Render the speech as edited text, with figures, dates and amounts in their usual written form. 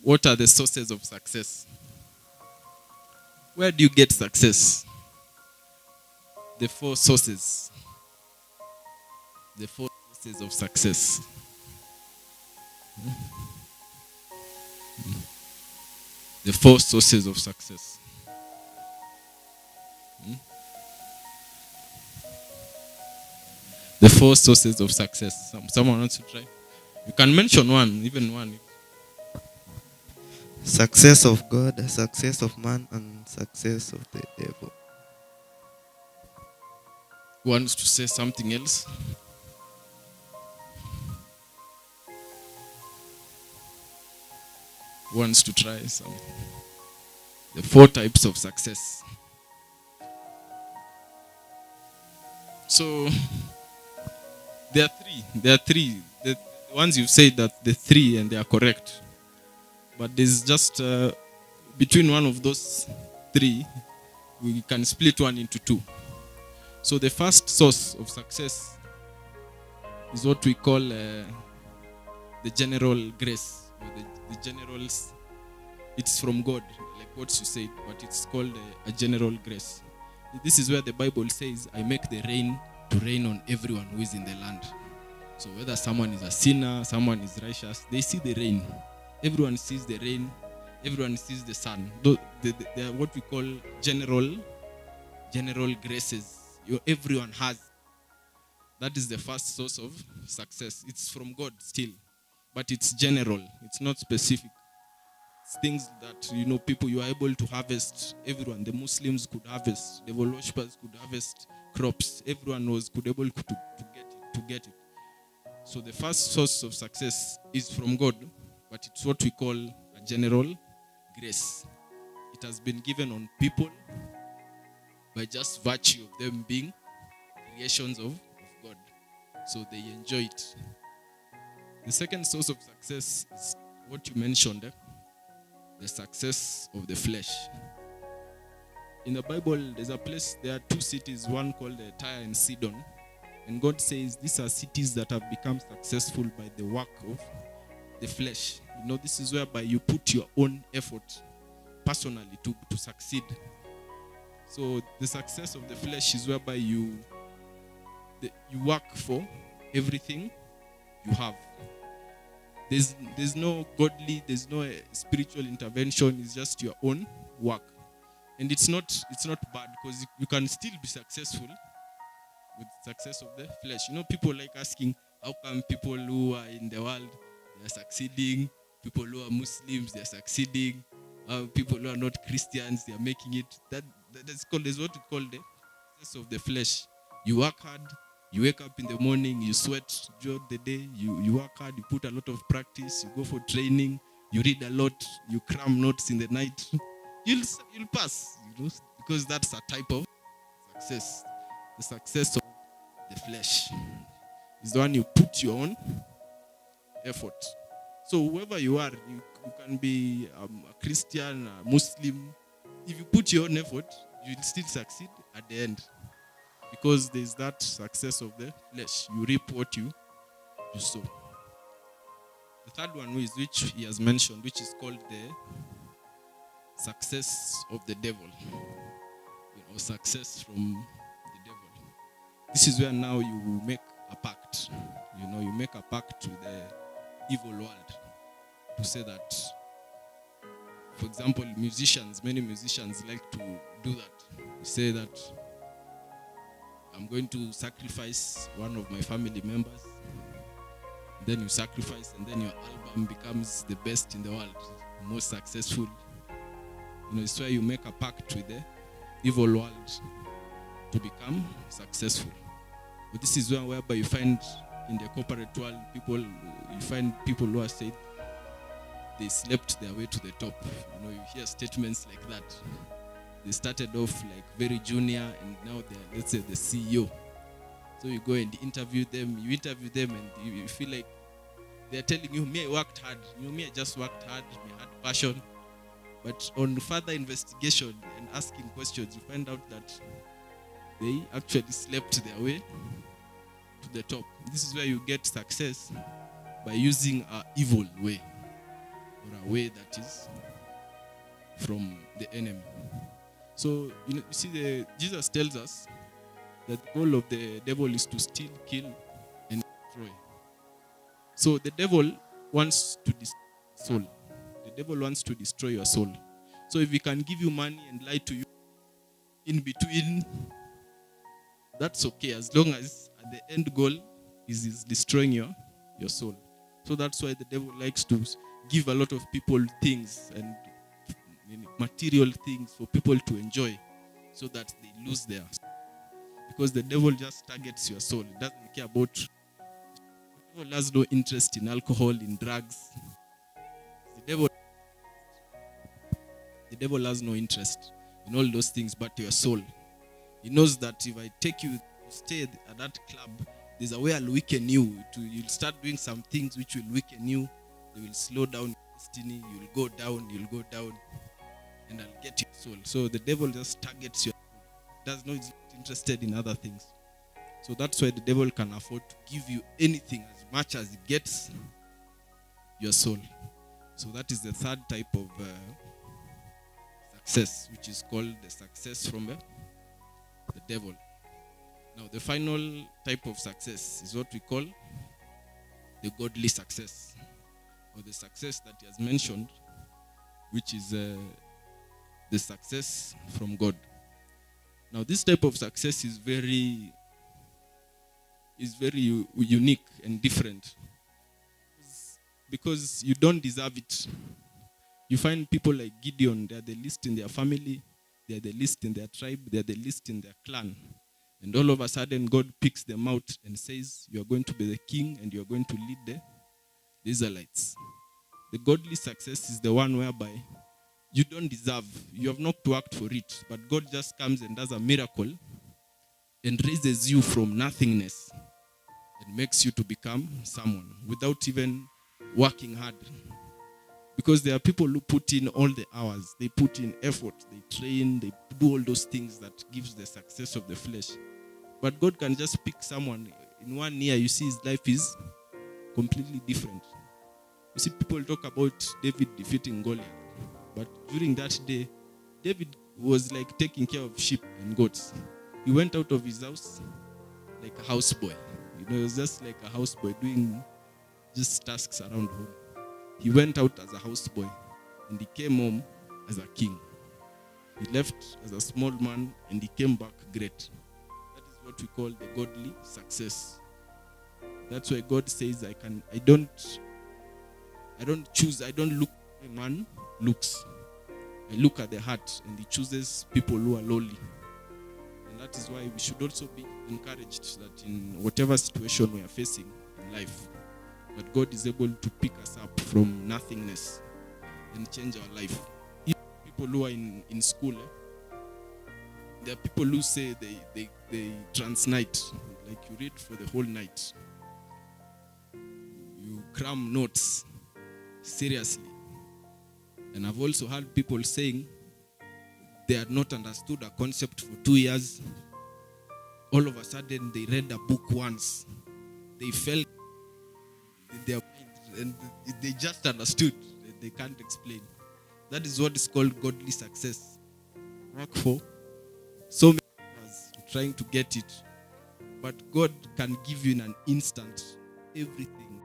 What are the sources of success? Where do you get success? The four sources. The four sources of success. The four sources of success. The four sources of success. Someone wants to try? You can mention one, even one. Success of God, success of man, and success of the devil. Who wants to say something else? Who wants to try some? The four types of success. So there are three. There are three. The ones you've said that the three and they are correct. But there's just between one of those three, we can split one into two. So the first source of success is what we call the general grace. Or the general, it's from God, like what you said, but it's called a general grace. This is where the Bible says, I make the rain to rain on everyone who is in the land. So whether someone is a sinner, someone is righteous, they see the rain. Everyone sees the rain. Everyone sees the sun. They are what we call general graces. Everyone has. That is the first source of success. It's from God still, but it's general. It's not specific. It's things that, people, you are able to harvest. Everyone, the Muslims could harvest. The worshippers could harvest crops. Everyone could able to get it. So the first source of success is from God, but it's what we call a general grace. It has been given on people by just virtue of them being creations of God. So they enjoy it. The second source of success is what you mentioned, the success of the flesh. In the Bible, there are two cities, one called Tyre and Sidon. And God says these are cities that have become successful by the work of the flesh. This is whereby you put your own effort personally to succeed. So the success of the flesh is whereby you work for everything you have. There's no godly, there's no spiritual intervention. It's just your own work, and it's not bad because you can still be successful with success of the flesh. People like asking, how come people who are in the world they are succeeding? People who are Muslims they are succeeding. People who are not Christians they are making it. That's what we call the success of the flesh. You work hard. You wake up in the morning, you sweat throughout the day, you work hard, you put a lot of practice, you go for training, you read a lot, you cram notes in the night. You'll pass, because that's a type of success. The success of the flesh is the one you put your own effort. So whoever you are, you can be a Christian, a Muslim. If you put your own effort, you'll still succeed at the end. Because there's that success of the flesh. You reap what you sow. The third one is which he has mentioned, which is called the success of the devil. Success from the devil. This is where now you make a pact. You make a pact with the evil world to say that, for example, many musicians like to do that. You say that I'm going to sacrifice one of my family members. Then you sacrifice, and then your album becomes the best in the world, most successful. It's where you make a pact with the evil world to become successful. But this is whereby you find in the corporate world you find people who are said they slept their way to the top. You hear statements like that. They started off like very junior and now they're, let's say, the CEO. So you go and interview them and you feel like they're telling you, me, I worked hard. Me, I just worked hard. Me, I had passion. But on further investigation and asking questions, you find out that they actually slept their way to the top. This is where you get success by using an evil way. or a way that is from the enemy. So you see, Jesus tells us that the goal of the devil is to steal, kill, and destroy. So the devil wants to destroy your soul. The devil wants to destroy your soul. So if he can give you money and lie to you in between, that's okay, as long as at the end goal is destroying your soul. So that's why the devil likes to give a lot of people things and material things for people to enjoy, so that they lose their soul. Because the devil just targets your soul. It doesn't care about. The devil has no interest in alcohol, in drugs. The devil has no interest in all those things but your soul. He knows that if I take you to stay at that club, there's a way I'll weaken you. You'll start doing some things which will weaken you. They will slow down your destiny. You'll go down, and I'll get your soul. So the devil just targets your soul. He's not interested in other things. So that's why the devil can afford to give you anything as much as he gets your soul. So that is the third type of success, which is called the success from the devil. Now, the final type of success is what we call the godly success, or the success that he has mentioned, which is the success from God. Now, this type of success is very unique and different, because you don't deserve it. You find people like Gideon, they are the least in their family, they are the least in their tribe, they are the least in their clan. And all of a sudden, God picks them out and says, you are going to be the king and you are going to lead the Israelites. The godly success is the one whereby you don't deserve, you have not worked for it, but God just comes and does a miracle and raises you from nothingness and makes you to become someone without even working hard. Because there are people who put in all the hours, they put in effort, they train, they do all those things that gives the success of the flesh. But God can just pick someone. In 1 year, you see his life is completely different. You see people talk about David defeating Goliath. But during that day, David was like taking care of sheep and goats. He went out of his house like a houseboy. He was just like a houseboy doing just tasks around home. He went out as a houseboy and he came home as a king. He left as a small man and he came back great. That is what we call the godly success. That's why God says, I don't look at a man looks. I look at the heart, and he chooses people who are lowly. And that is why we should also be encouraged that in whatever situation we are facing in life, that God is able to pick us up from nothingness and change our life. Even people who are in school, there are people who say they transnight, like you read for the whole night. You cram notes seriously. And I've also heard people saying they had not understood a concept for 2 years. All of a sudden, they read a book once. They felt in their mind, and they just understood. They can't explain. That is what is called godly success. Work for so many years trying to get it. But God can give you in an instant everything